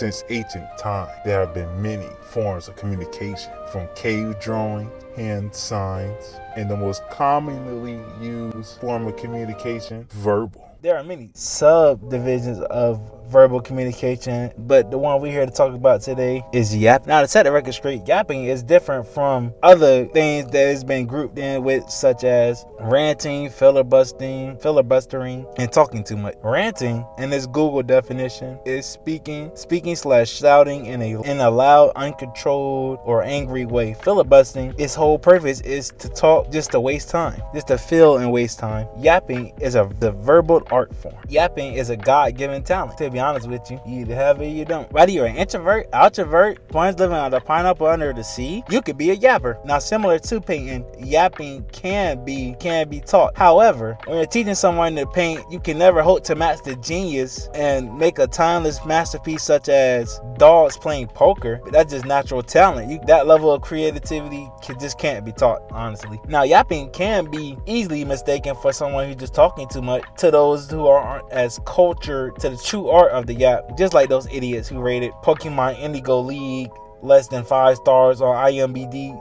Since ancient time, there have been many forms of communication, from cave drawing, hand signs, and the most commonly used form of communication, verbal. There are many subdivisions of verbal communication, but the one we're here to talk about today is yapping. Now, to set the record straight, yapping is different from other things that has been grouped in with, such as ranting, filibustering, and talking too much. Ranting, in this Google definition, is speaking / shouting in a loud, uncontrolled, or angry way. Filibustering, its whole purpose is to talk just to waste time, just to fill and waste time. Yapping is the verbal art form. Yapping is a God-given talent. To be honest with you, you either have it or you don't. Whether you're an introvert, outrovert, one's living on the pineapple under the sea, you could be a yapper. Now, similar to painting, yapping can be taught. However, when you're teaching someone to paint, you can never hope to match the genius and make a timeless masterpiece such as dogs playing poker. That's just natural talent. That level of creativity just can't be taught, honestly. Now, yapping can be easily mistaken for someone who's just talking too much to those who aren't as cultured to the true art of the yap, just like those idiots who rated Pokemon Indigo League less than 5 stars on IMDb.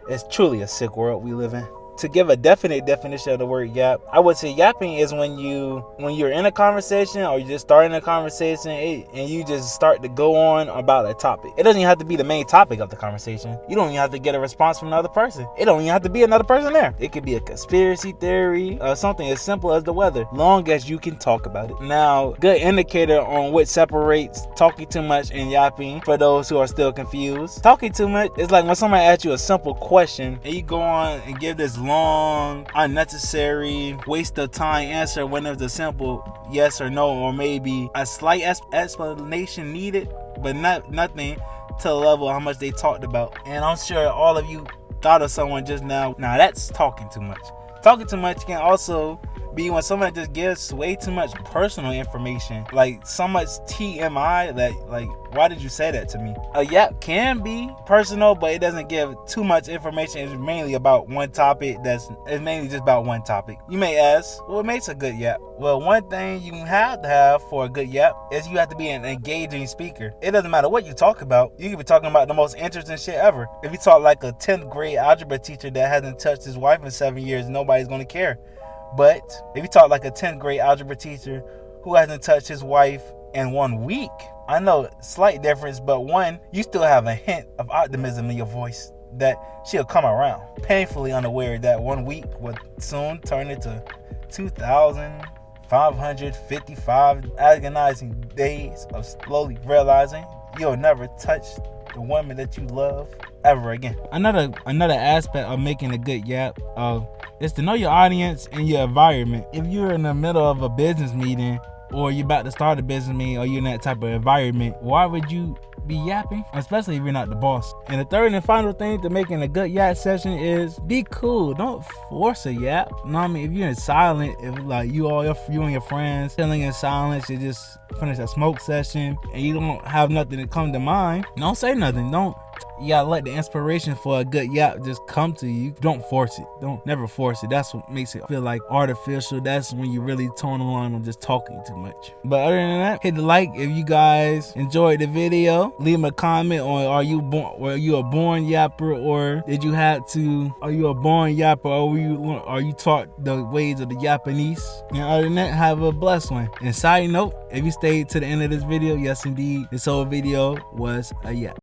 It's truly a sick world we live in. To give a definite definition of the word yap, I would say yapping is when you're in a conversation or you're just starting a conversation and you just start to go on about a topic. It doesn't even have to be the main topic of the conversation. You don't even have to get a response from another person. It don't even have to be another person there. It could be a conspiracy theory or something as simple as the weather, long as you can talk about it. Now, good indicator on what separates talking too much and yapping for those who are still confused. Talking too much is like when somebody asks you a simple question and you go on and give this long, unnecessary, waste of time answer when there's a simple yes or no, or maybe a slight explanation needed, but nothing to the level of how much they talked about. And I'm sure all of you thought of someone just now. Now, that's talking too much. Talking too much can also be when someone just gives way too much personal information, like so much TMI that, like, why did you say that to me? A yap can be personal, but it doesn't give too much information. It's mainly about one topic. It's mainly just about one topic. You may ask, what makes a good yap? Well, one thing you have to have for a good yap is you have to be an engaging speaker. It doesn't matter what you talk about. You could be talking about the most interesting shit ever. If you talk like a 10th grade algebra teacher that hasn't touched his wife in 7 years, nobody's going to care. But if you talk like a 10th grade algebra teacher who hasn't touched his wife in 1 week, I know, slight difference, but one, you still have a hint of optimism in your voice that she'll come around. Painfully unaware that 1 week would soon turn into 2,555 agonizing days of slowly realizing you'll never touch the woman that you love ever again. Another aspect of making a good yap is to know your audience and your environment. If you're in the middle of a business meeting, or you're about to start a business meeting, or you're in that type of environment, why would you be yapping? Especially if you're not the boss. And the third and final thing to making a good yap session is be cool. Don't force a yap. You know what I mean? If you're in silent, if like you and your friends chilling in silence, you just finish a smoke session and you don't have nothing to come to mind, don't say nothing. You gotta let the inspiration for a good yap just come to you. Don't force it. Never force it. That's what makes it feel like artificial. That's when you really tone the line on just talking too much. But other than that, hit the like if you guys enjoyed the video. Leave a comment on are you a born yapper, or are you a born yapper, or are you taught the ways of the Japanese? And other than that, have a blessed one. And side note, if you stayed to the end of this video, yes indeed, this whole video was a yap.